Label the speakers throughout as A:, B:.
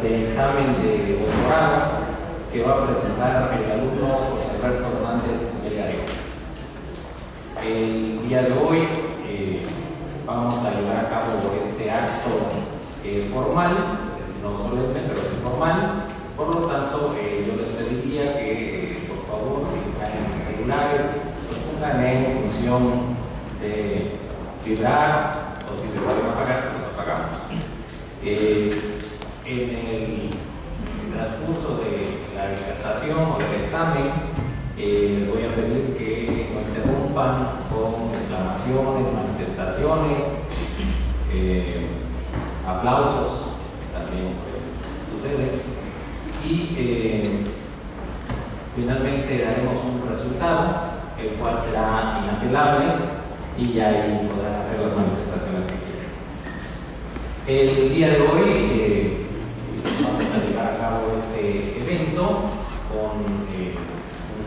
A: de examen de doctorado que va a presentar el alumno José Alberto Hernández Melgarejo. El día de hoy vamos a llevar a cabo este acto formal, es decir, no solemne, pero sí formal. Por lo tanto, yo les pediría que, por favor, si traen celulares, los pongan en función de vibrar, o si se pueden apagar, los apagamos. En el transcurso de la disertación o del examen, les voy a pedir que no interrumpan con exclamaciones, manifestaciones, aplausos, también pues, sucede. Y finalmente daremos un resultado, el cual será inapelable, y ya ahí podrán hacer las manifestaciones que quieran. El día de hoy vamos a llevar a cabo este evento con un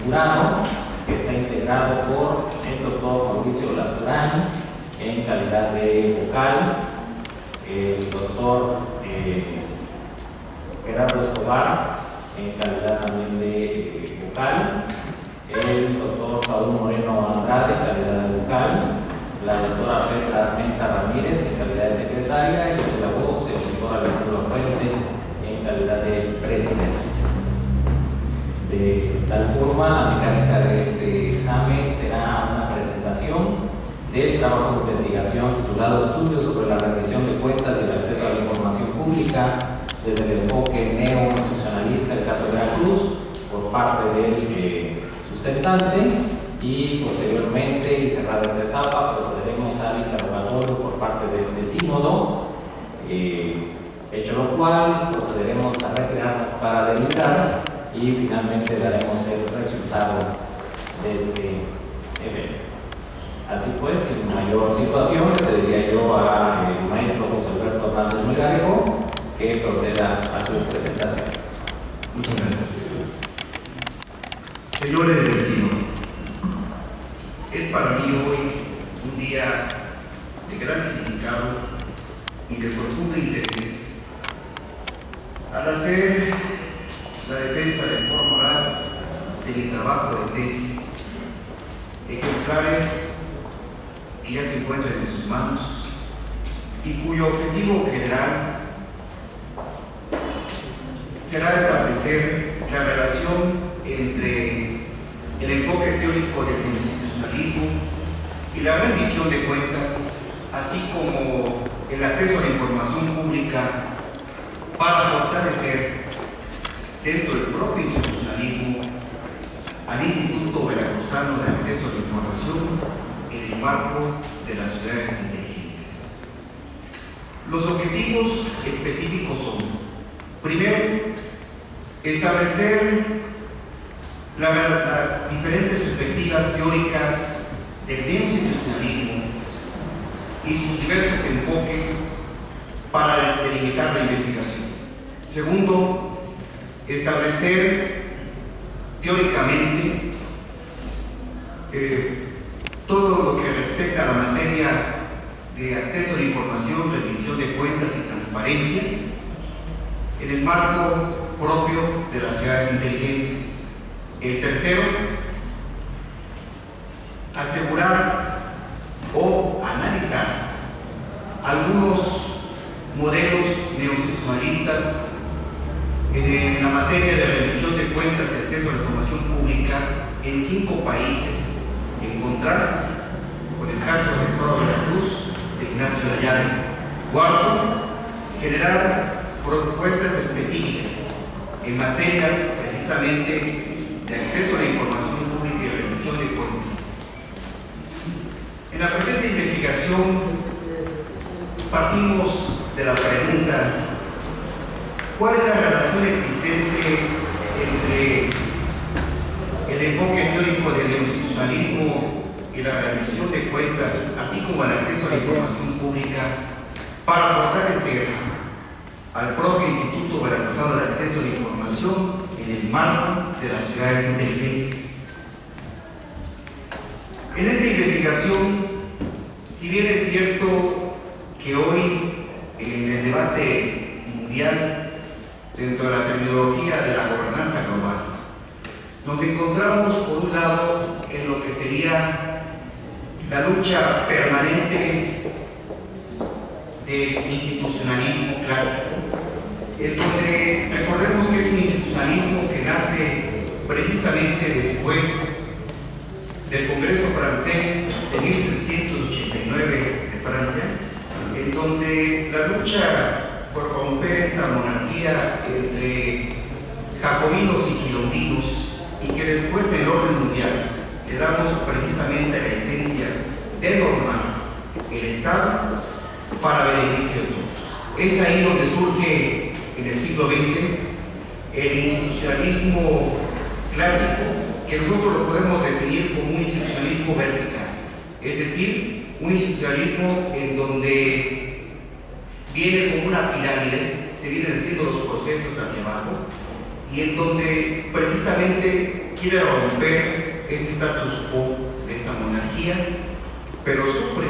A: jurado que está integrado por el doctor Mauricio Lasturán en calidad de vocal, el doctor Gerardo Escobar en calidad también de vocal, el doctor Saúl Moreno Andrade en calidad de vocal, la doctora Petra Armenta Ramírez en calidad de secretaria y de la voz el doctor Alejandro Fuente en calidad de presidente. De tal forma, la mecánica de este examen será una presentación del trabajo de investigación titulado Estudios sobre la rendición de cuentas y el acceso a la información pública desde el enfoque neo-institucionalista del caso de Veracruz por parte del sustentante, y posteriormente, y cerrada esta etapa, procederemos al interrogatorio por parte de este sínodo, hecho lo cual procederemos a retirarnos para deliberar y finalmente daremos el resultado de este evento. Así pues, sin mayor situación, le pediría yo al maestro José Alberto Hernández Melgarejo que proceda a su presentación.
B: Muchas gracias. Señores del Sínodo, es para mí hoy un día de gran significado y de profundo interés. Al hacer la defensa de forma oral de mi trabajo de tesis, ejemplares que ya se encuentran en sus manos y cuyo objetivo general será establecer la relación entre el enfoque teórico del institucionalismo y la rendición de cuentas, así como el acceso a la información pública, para fortalecer dentro del propio institucionalismo al Instituto Veracruzano de Acceso a la Información en el marco de las ciudades inteligentes. Los objetivos específicos son: primero, establecer las diferentes perspectivas teóricas del neoinstitucionalismo y sus diversos enfoques para delimitar la investigación. Segundo, establecer teóricamente todo lo que respecta a la materia de acceso a la información, rendición de cuentas y transparencia en el marco propio de las ciudades inteligentes. El tercero, asegurar o analizar algunos modelos neoinstitucionalistas en la materia de rendición de cuentas y acceso a la información pública en 5 países, en contrastes con el caso del Estado de Veracruz de Ignacio Ayala. Cuarto, generar propuestas específicas en materia precisamente de acceso a la información pública y rendición de cuentas. En la presente investigación partimos de la pregunta: ¿cuál es la relación existente entre el enfoque teórico del neoinstitucionalismo y la rendición de cuentas, así como el acceso a la información pública, para fortalecer al propio Instituto Veracruzano de Acceso a la Información en el marco de las ciudades inteligentes? En esta investigación, si bien es cierto que hoy en el debate mundial dentro de la terminología de la gobernanza global. Nos encontramos, por un lado, en lo que sería la lucha permanente del institucionalismo clásico, en donde recordemos que es un institucionalismo que nace precisamente después del Congreso francés de 1789 de Francia, en donde la lucha por romper esa monarquía entre jacobinos y girondins, y que después en el orden mundial quedamos precisamente a la esencia de normar el Estado para beneficio de todos. Es ahí donde surge en el siglo XX el institucionalismo clásico, que nosotros lo podemos definir como un institucionalismo vertical, es decir, un institucionalismo en donde viene como una pirámide, se vienen haciendo los procesos hacia abajo, y en donde precisamente quiere romper ese status quo de esa monarquía, pero sufre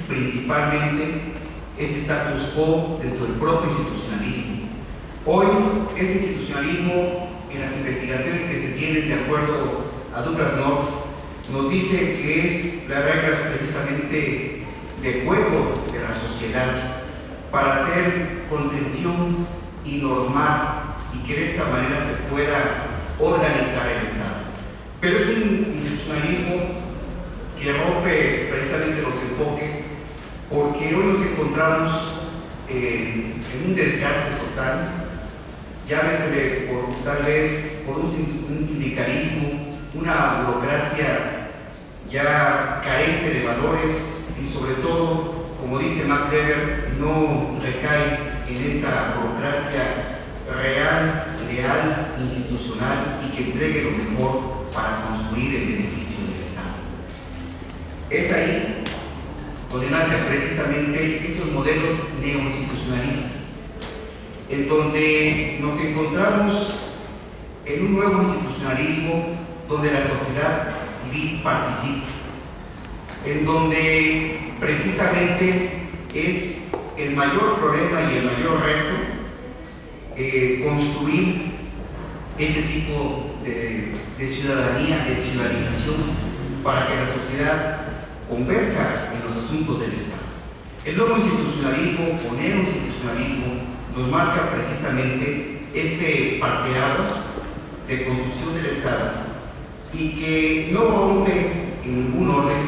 B: principalmente ese status quo dentro del propio institucionalismo. Hoy, ese institucionalismo, en las investigaciones que se tienen de acuerdo a Douglas North, nos dice que es las reglas precisamente de juego de la sociedad para hacer contención y normar, y que de esta manera se pueda organizar el Estado. Pero es un institucionalismo que rompe precisamente los enfoques, porque hoy nos encontramos en un desgaste total, llámesele tal vez por un sindicalismo, una burocracia ya carente de valores, y sobre todo, como dice Max Weber, no recae en esa burocracia real, leal, institucional, y que entregue lo mejor para construir el beneficio del Estado. Es ahí donde nacen precisamente esos modelos neoinstitucionalistas, en donde nos encontramos en un nuevo institucionalismo donde la sociedad civil participa, en donde precisamente es el mayor problema y el mayor reto construir este tipo de ciudadanía, de ciudadanización, para que la sociedad converja en los asuntos del Estado. El nuevo institucionalismo o neoinstitucionalismo nos marca precisamente este parteaguas de construcción del Estado, y que no rompe en ningún orden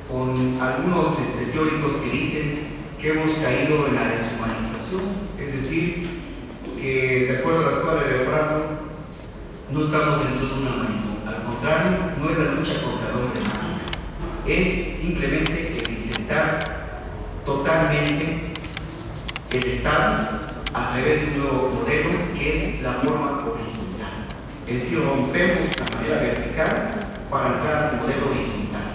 B: con algunos teóricos que dicen que hemos caído en la deshumanización, es decir, que de acuerdo a la escuela de Franco no estamos dentro de un humanismo, al contrario, no es la lucha contra el hombre máquina, es simplemente el insertar totalmente el Estado a través de un nuevo modelo que es la forma horizontal, es decir, rompemos la manera vertical para entrar al modelo horizontal,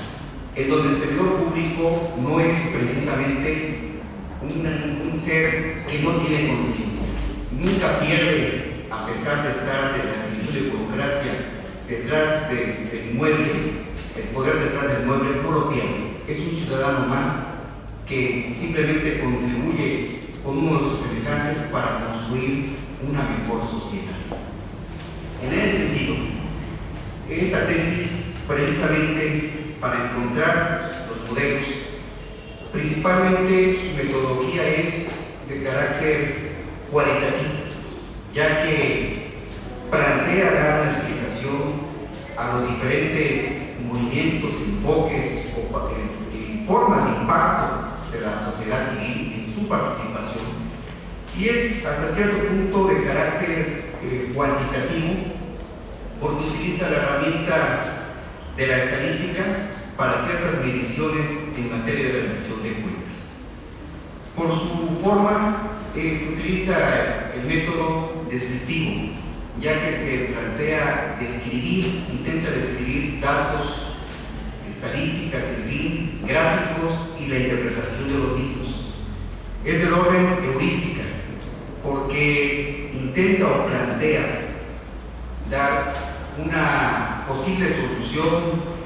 B: en donde el servidor público no es precisamente un ser que no tiene conciencia, nunca pierde, a pesar de estar de la división de burocracia detrás del mueble, el poder detrás del mueble no lo pierde, es un ciudadano más que simplemente contribuye con uno de sus semejantes para construir una mejor sociedad. En ese sentido, esta tesis, precisamente para encontrar los modelos, principalmente su metodología es de carácter cualitativo, ya que plantea dar una explicación a los diferentes movimientos, enfoques y formas de impacto de la sociedad civil en su participación, y es hasta cierto punto de carácter cuantitativo, porque utiliza la herramienta de la estadística para ciertas mediciones en materia de rendición de cuentas. Por su forma, se utiliza el método descriptivo, ya que se plantea intenta describir datos, estadísticas, en fin, gráficos y la interpretación de los mismos. Es del orden heurística, porque intenta o plantea dar una posible solución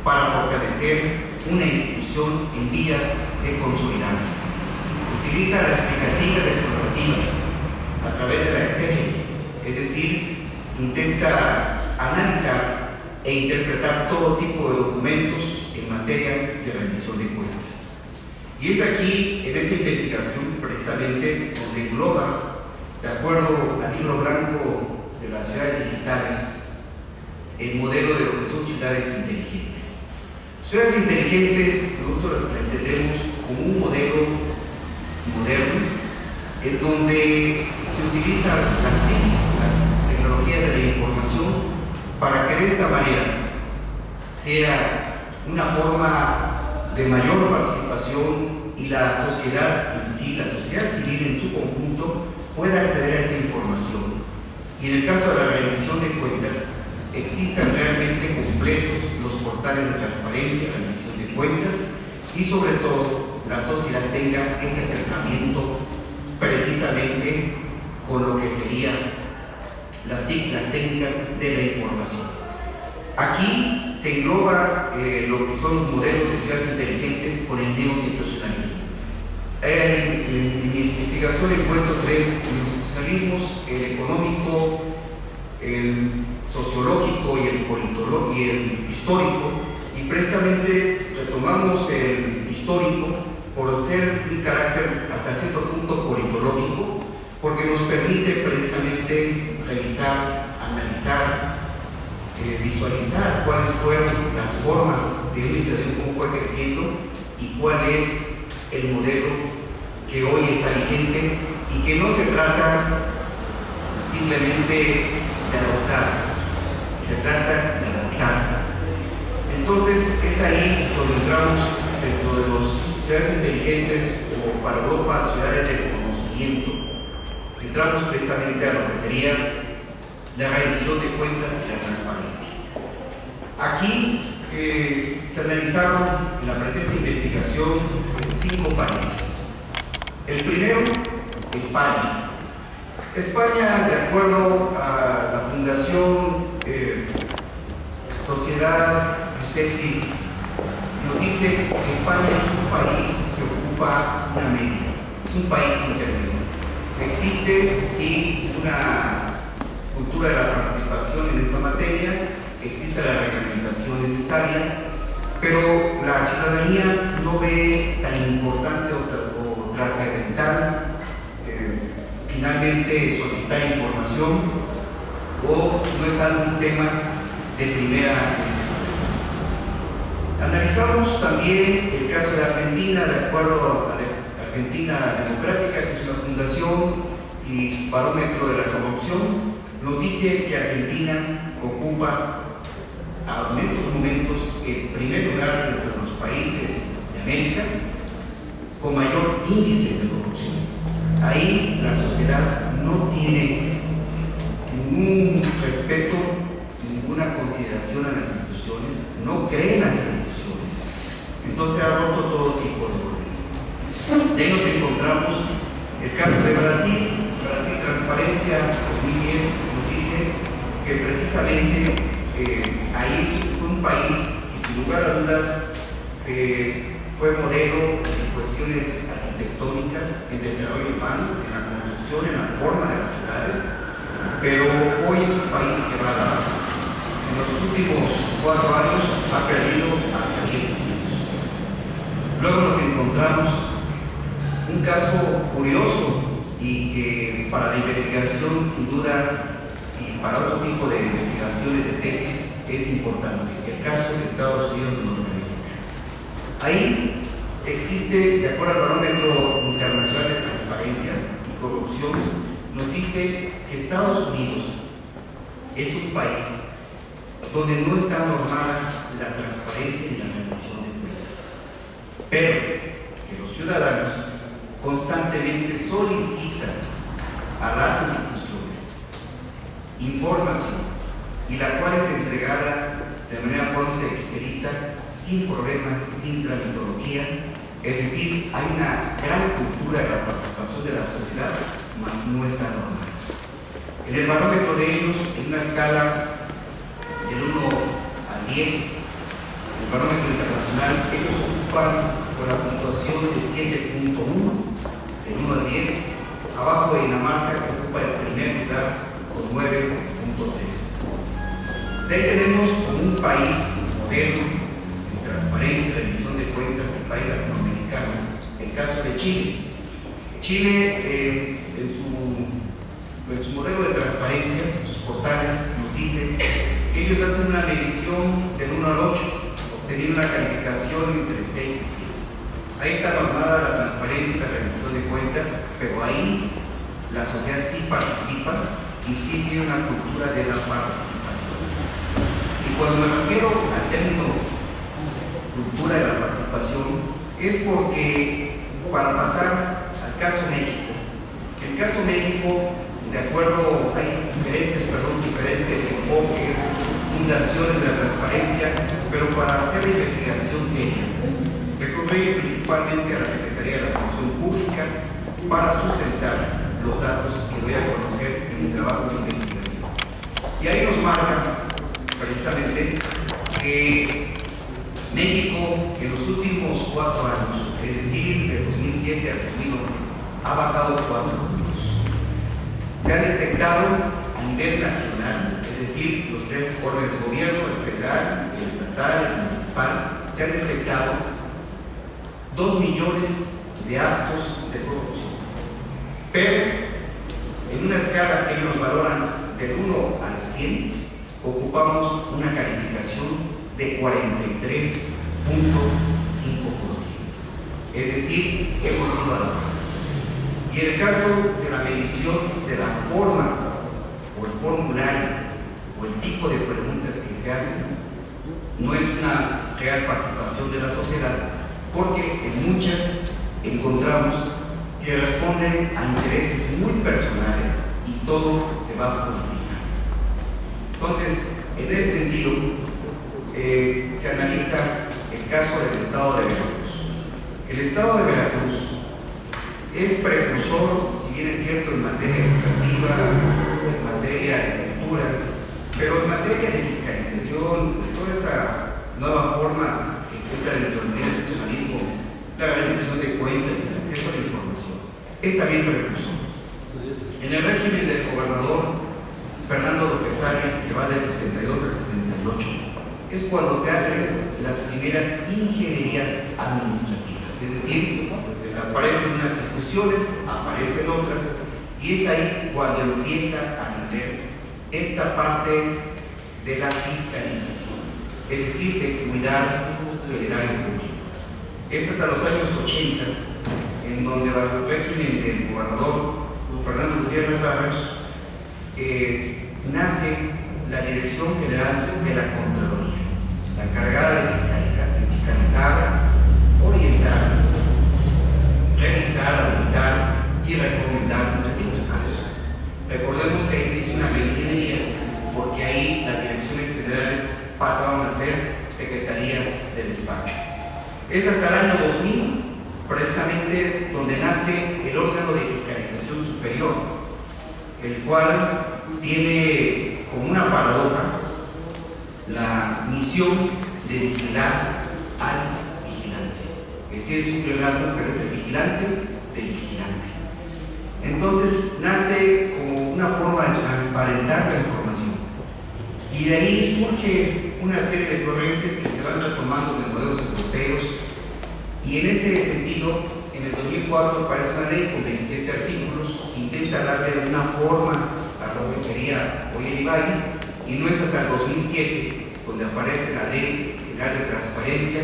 B: para fortalecer una institución en vías de consolidarse. Utiliza la explicativa y la explorativa a través de la exégesis intenta analizar e interpretar todo tipo de documentos en materia de rendición de cuentas. Y es aquí, en esta investigación, precisamente donde engloba, de acuerdo al libro blanco de las ciudades digitales, el modelo de lo que son ciudades inteligentes. Ciudades inteligentes nosotros las entendemos como un modelo moderno en donde se utilizan las TICs, las tecnologías de la información, para que de esta manera sea una forma de mayor participación y la sociedad en sí, la sociedad civil en su conjunto, pueda acceder a esta información. Y en el caso de la rendición de cuentas, existan realmente completos los portales de transparencia, rendición de cuentas, y sobre todo la sociedad tenga ese acercamiento precisamente con lo que serían las técnicas de la información. Aquí se engloba lo que son los modelos de ciudades inteligentes con el neoinstitucionalismo. En mi investigación encuentro tres neoinstitucionalismos: el económico, el sociológico y el histórico, y precisamente retomamos el histórico por ser un carácter hasta cierto punto politológico, porque nos permite precisamente revisar, analizar, visualizar cuáles fueron las formas de una institución, cómo fue creciendo y cuál es el modelo que hoy está vigente, y que no se trata simplemente de adoptar, se trata de adaptar. Entonces es ahí donde entramos dentro de las ciudades inteligentes, o para Europa ciudades de conocimiento. Entramos precisamente a lo que sería la rendición de cuentas y la transparencia. Aquí se analizaron en la presente investigación 5 países. El primero, España. España, de acuerdo a la Fundación Sociedad Cesi, nos dice que España es un país que ocupa una media, es un país intermedio. Existe, sí, una cultura de la participación en esta materia, existe la reglamentación necesaria, pero la ciudadanía no ve tan importante o trascendental finalmente solicitar información, o no es algún tema de primera necesidad. Analizamos también el caso de Argentina, de acuerdo a la Argentina Democrática, que es una fundación y barómetro de la corrupción, nos dice que Argentina ocupa en estos momentos el primer lugar entre los países de América con mayor índice de corrupción. Ahí la sociedad no tiene ningún respeto, ninguna consideración a las instituciones, no cree en las instituciones. Entonces ha roto todo tipo de órdenes. De ahí nos encontramos el caso de Brasil. Brasil Transparencia 2010 nos dice que precisamente ahí fue un país y sin lugar a dudas fue modelo en cuestiones arquitectónicas, en desarrollo urbano, en la construcción, en la forma de las ciudades, pero hoy es un país que va abajo. En los últimos 4 años ha perdido hasta 10 puntos. Luego nos encontramos un caso curioso y que para la investigación, sin duda, y para otro tipo de investigaciones de tesis es importante: el caso de Estados Unidos de Norteamérica. Ahí existe, de acuerdo al Barómetro Internacional de Transparencia y Corrupción, nos dice que Estados Unidos es un país donde no está normada la transparencia y la rendición de cuentas, pero que los ciudadanos constantemente solicitan a las instituciones información, y la cual es entregada de manera pronta y expedita, sin problemas, sin tramitología. Es decir, hay una gran cultura de la participación de la sociedad, mas no está normal. En el barómetro de ellos, en una escala del 1 al 10, el barómetro internacional, ellos ocupan con la puntuación de 7.1, del 1 al 10, abajo de Dinamarca, que ocupa el primer lugar con 9.3. De ahí tenemos como un país modelo en transparencia y rendición de cuentas, el país latinoamericano, el caso de Chile. Chile, en su modelo de transparencia, en sus portales, nos dice que ellos hacen una medición del 1 al 8, obteniendo una calificación entre 6 y 7. Ahí está normada la transparencia y la rendición de cuentas, pero ahí la sociedad sí participa y sí tiene una cultura de la participación. Y cuando me refiero al término cultura de la participación, es porque para pasar al caso México, el caso México, de acuerdo, hay diferentes enfoques, fundaciones de la transparencia, pero para hacer la investigación seria, recurrir principalmente a la Secretaría de la Función Pública para sustentar los datos que doy a conocer en mi trabajo de investigación. Y ahí nos marca precisamente que México en los últimos 4 años, es decir, de 2007 a 2011, ha bajado 4 puntos. Se han detectado a nivel nacional, es decir, los 3 órdenes de gobierno, el federal, el estatal, el municipal, se han detectado 2 millones de actos de corrupción. Pero en una escala que ellos valoran del 1 al 100, ocupamos una calificación de 43.5%. Es decir, hemos sido abajo. Y en el caso de la medición de la forma o el formulario o el tipo de preguntas que se hacen, no es una real participación de la sociedad, porque en muchas encontramos que responden a intereses muy personales y todo se va politizando. Entonces, en ese sentido, se analiza el caso del estado de Veracruz. El estado de Veracruz es precursor, si bien es cierto, en materia educativa, en materia de cultura, pero en materia de fiscalización, toda esta nueva forma que está dentro del institucionalismo, la rendición de cuentas y el acceso a la información, es también precursor. En el régimen del gobernador Fernando López Arias, que va del 62 al 68, es cuando se hacen las primeras ingenierías administrativas, es decir, desaparecen unas instituciones, aparecen otras, y es ahí cuando empieza a nacer esta parte de la fiscalización, es decir, de cuidar del erario público. Es hasta los años 80, en donde bajo el régimen del gobernador Fernando Gutiérrez Barrios, nace la Dirección General de la Contraloría, la encargada de fiscalizar, orientar, revisar, auditar y recomendar en su caso. Recordemos que ahí se hizo una reingeniería, porque ahí las direcciones generales pasaron a ser secretarías de despacho. Es hasta el año 2000, precisamente, donde nace el órgano de fiscalización superior, el cual tiene como una paradoja la misión de vigilar al vigilante. Es decir, es un pleonasmo, pero es el vigilante del vigilante. Entonces nace como una forma de transparentar la información. Y de ahí surge una serie de corrientes que se van retomando de modelos europeos. Y en ese sentido, en el 2004 aparece una ley con 27 artículos, intenta darle una forma a lo que sería hoy el IBAI, y no es hasta el 2007 donde aparece la Ley General de Transparencia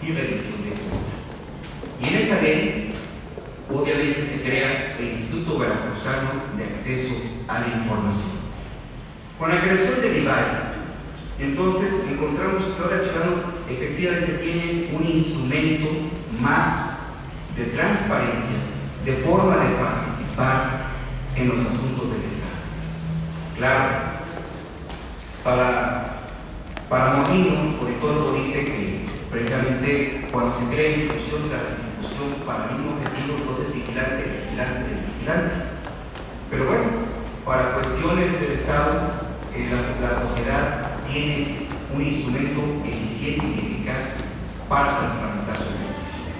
B: y Rendición de Cuentas. Y en esa ley, obviamente, se crea el Instituto Veracruzano de Acceso a la Información. Con la creación del IBAI, entonces encontramos que ahora el ciudadano efectivamente tiene un instrumento más de transparencia, de forma de participar en los asuntos del Estado. Claro, para Molino, politólogo, dice que precisamente cuando se crea institución tras institución para el mismo objetivo, entonces vigilante. Pero bueno, para cuestiones del Estado, la sociedad tiene un instrumento eficiente y eficaz para transparentar su ejercicio.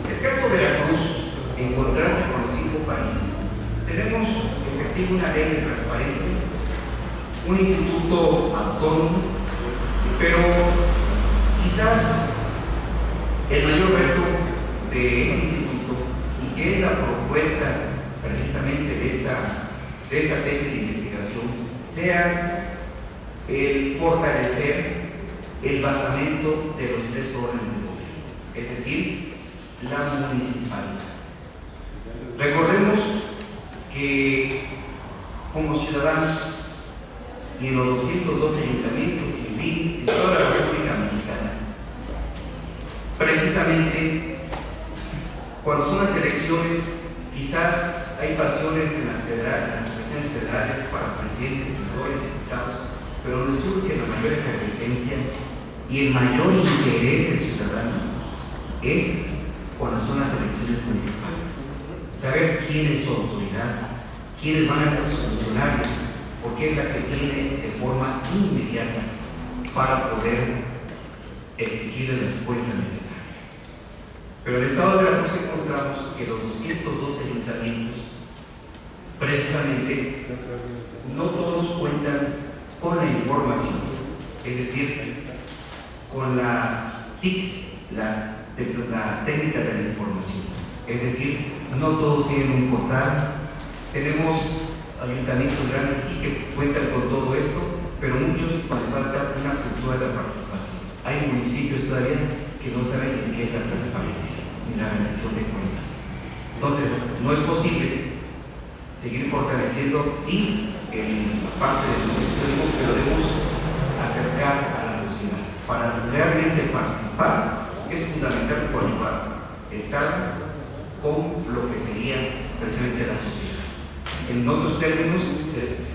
B: El caso de Veracruz, en contraste con los 5 países, tenemos efectivamente una ley de transparencia, un instituto autónomo, pero quizás el mayor reto de este instituto, y que es la propuesta precisamente de esta tesis de investigación, sea el fortalecer el basamento de los tres órdenes de gobierno, es decir, la municipalidad. Recordemos que como ciudadanos y en los 212 ayuntamientos y en toda la República Mexicana, precisamente cuando son las elecciones, quizás hay pasiones en las elecciones federales para presidentes, senadores, diputados, pero donde surge la mayor efervescencia y el mayor interés del ciudadano es cuando son las elecciones municipales. Saber quién es su autoridad, quiénes van a ser sus funcionarios, porque es la que viene de forma inmediata para poder exigir las cuentas necesarias. Pero en el estado de Veracruz encontramos que los 212 ayuntamientos, precisamente, no todos cuentan con la información, es decir, con las TICs, las técnicas de la información. Es decir, no todos tienen un portal. Tenemos ayuntamientos grandes sí que cuentan con todo esto, pero muchos les falta una cultura de la participación. Hay municipios todavía que no saben ni qué es la transparencia ni la rendición de cuentas. Entonces, no es posible seguir fortaleciendo, sí, la parte del histórico, pero debemos acercar a la sociedad. Para realmente participar, es fundamental coadyuvar, estar con lo que sería precisamente la sociedad. En otros términos,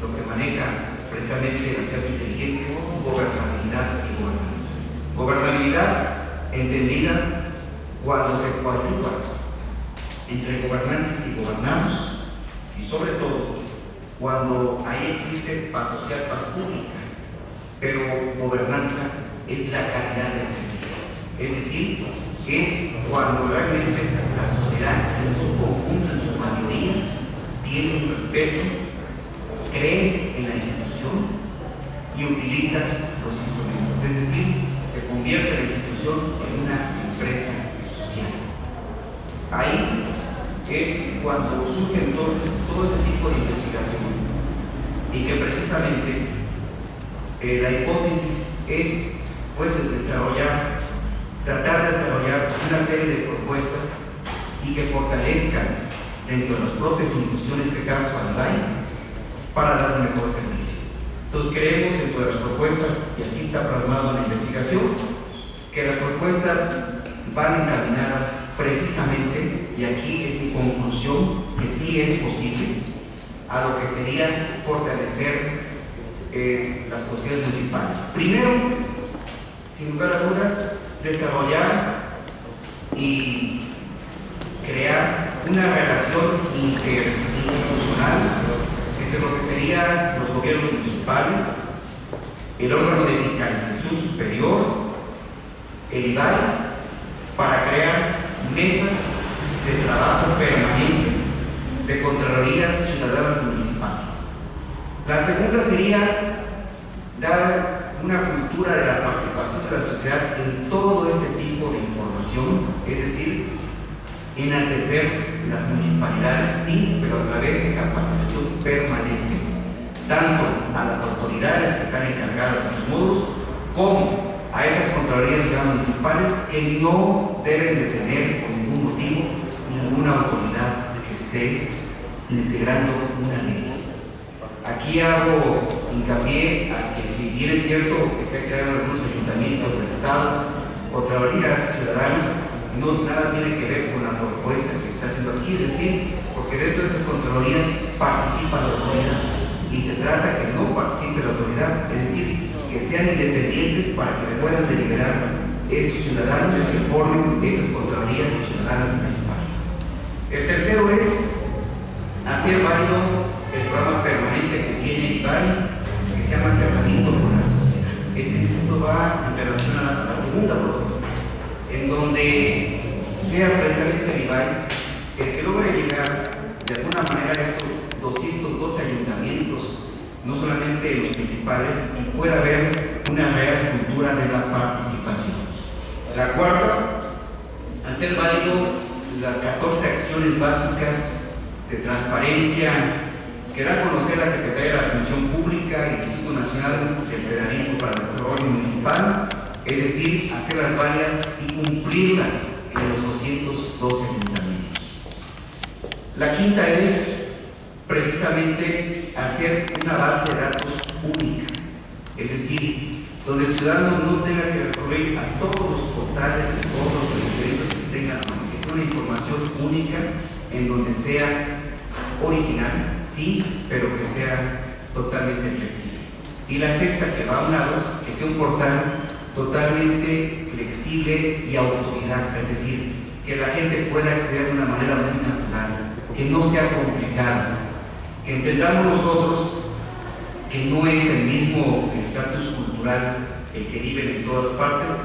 B: lo que maneja precisamente las ciudades inteligentes, gobernabilidad y gobernanza. Gobernabilidad entendida cuando se coadyuva entre gobernantes y gobernados, y sobre todo cuando ahí existe paz social, paz pública, pero gobernanza es la calidad del servicio, es decir, es cuando realmente la sociedad en su conjunto, en su mayoría, tiene un respeto, cree en la institución y utiliza los instrumentos, es decir, se convierte la institución en una empresa social. Ahí es cuando surge entonces todo ese tipo de investigación y que precisamente la hipótesis es pues tratar de desarrollar una serie de propuestas y que fortalezcan dentro de las propias instituciones de caso Albay para dar un mejor servicio. Entonces creemos dentro de las propuestas, y así está plasmado en la investigación, que las propuestas van encaminadas precisamente, y aquí es mi conclusión, que sí es posible, a lo que sería fortalecer las cuestiones municipales. Primero, sin lugar a dudas, desarrollar y crear una relación interinstitucional entre lo que serían los gobiernos municipales, el órgano de fiscalización superior, el IBAI, para crear mesas de trabajo permanente de contralorías ciudadanas municipales. La segunda sería dar una cultura de la participación de la sociedad en todo este tipo de información, es decir, enaltecer las municipalidades, sí, pero a través de capacitación permanente, tanto a las autoridades que están encargadas de sus módulos, como a esas contralorías ciudadanas municipales que no deben de tener por ningún motivo ninguna autoridad que esté integrando una de ellas. Aquí hago hincapié a que si bien es cierto que se han creado algunos ayuntamientos del Estado, contralorías ciudadanas, no nada tiene que ver con la propuesta que está haciendo aquí, es decir, porque dentro de esas contralorías participa la autoridad y se trata que no participe la autoridad, es decir, que sean independientes para que puedan deliberar esos ciudadanos que formen esas contralorías ciudadanas municipales. El tercero es hacer válido el programa permanente que tiene el IBAI, que se llama Acercamiento con la Sociedad. Esto va en relación a la segunda propuesta, en donde sea precisamente el IBAI el que logre llegar de alguna manera a estos 212 ayuntamientos no solamente en los principales, y pueda haber una real cultura de la participación. La cuarta, hacer válido las 14 acciones básicas de transparencia que da a conocer la Secretaría de la Función Pública y el Instituto Nacional del Federalismo para el Desarrollo Municipal, es decir, hacerlas válidas y cumplirlas en los 212 ayuntamientos. La quinta es precisamente hacer una base de datos única, es decir, donde el ciudadano no tenga que recurrir a todos los portales de todos los ayuntamientos que tengan, que sea una información única en donde sea original, sí, pero que sea totalmente flexible. Y la sexta, que va a un lado, que sea un portal totalmente flexible y autodidacta, es decir, que la gente pueda acceder de una manera muy natural, que no sea complicado, que entendamos nosotros que no es el mismo estatus cultural el que viven en todas partes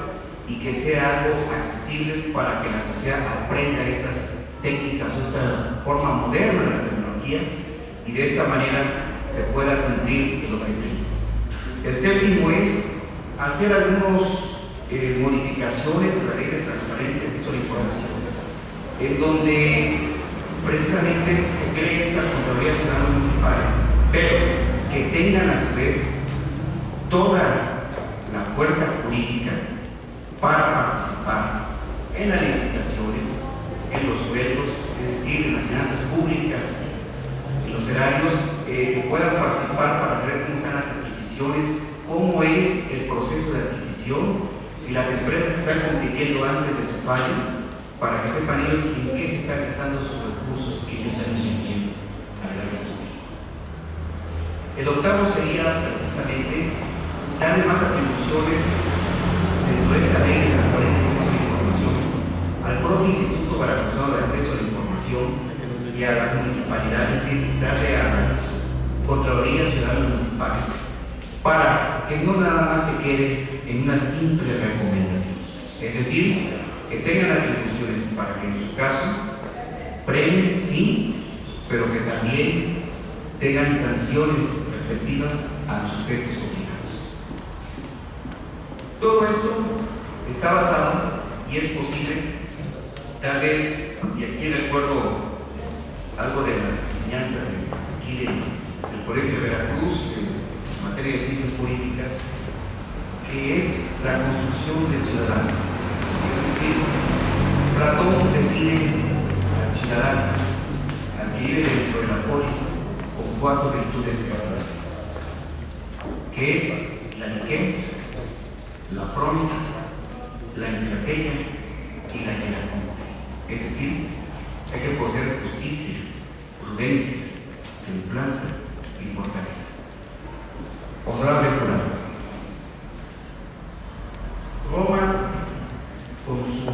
B: y que sea algo accesible para que la sociedad aprenda estas técnicas o esta forma moderna de la tecnología y de esta manera se pueda cumplir el objetivo. El séptimo es hacer algunas modificaciones a la ley de transparencia y acceso a la información, en donde precisamente se creen estas contralorías ciudadanas municipales, pero que tengan a su vez toda la fuerza jurídica para participar en las licitaciones, en los sueldos, es decir, en las finanzas públicas, en los erarios, que puedan participar para saber cómo están las adquisiciones, cómo es el proceso de adquisición y las empresas que están compitiendo antes de su fallo, para que sepan ellos en qué se están gastando sus recursos que ellos están invirtiendo al erario público. El octavo sería precisamente darle más atribuciones dentro de esta ley de transparencia y acceso a la información al propio Instituto Veracruzano de Acceso a la Información y a las municipalidades, y darle a las Contralorías Ciudadanas Municipales para que no nada más se quede en una simple recomendación, es decir, que tengan atribuciones para que en su caso premien, sí, pero que también tengan sanciones respectivas a los sujetos obligados. Todo esto está basado y es posible, tal vez, y aquí recuerdo algo de las enseñanzas aquí del Colegio de Veracruz, en materia de ciencias políticas, que es la construcción del ciudadano. Es decir, Platón define al ciudadano, al que vive dentro de la polis, con 4 virtudes cardinales, que es la niqué, la promisis, la intrateia y la hieracómpolis. Es decir, hay que poseer justicia, prudencia, templanza y fortaleza. Honorable jurado, Roma, con su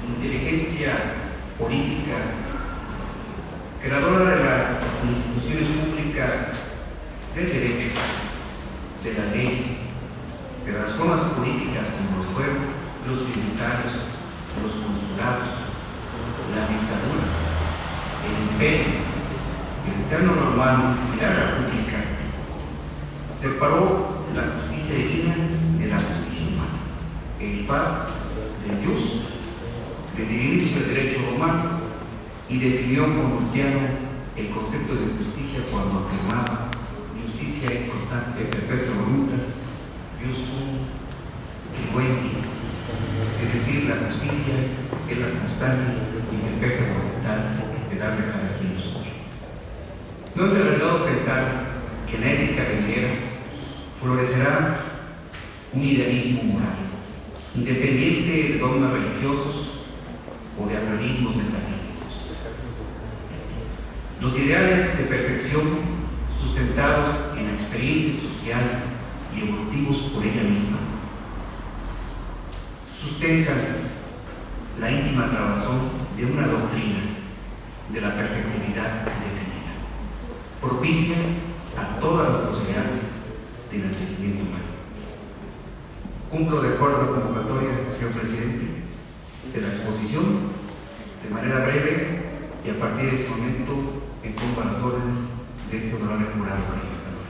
B: inteligencia política, creadora de las instituciones públicas del derecho, de las leyes, de las formas políticas como lo fueron los tributarios, los consulados, las dictaduras, el imperio, el serno romano y la república, separó la justicia divina de la justicia humana, el paz del jus, desde el inicio del derecho romano, y definió con Ulpiano el concepto de justicia cuando afirmaba justicia es constante perpetua voluntas, jus sum tribuenti, es decir, la justicia es la constante y perpetua voluntad de darle a cada quien lo suyo. No es arriesgado pensar que en la ética venidera florecerá un idealismo moral, independiente de dogmas religiosos o de apriorismos metafísicos. Los ideales de perfección, sustentados en la experiencia social y evolutivos por ella misma, sustentan la íntima trabazón de una doctrina de la perfectibilidad definida, propicia a todas las posibilidades del enriquecimiento humano. Cumplo de acuerdo a la convocatoria, señor presidente, de la exposición, de manera breve, y a partir de ese momento me pongo a las órdenes de este honorable jurado calificador.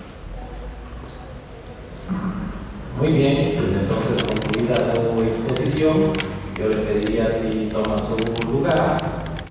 A: Muy bien, pues entonces concluida su exposición, yo le pediría si toma su lugar.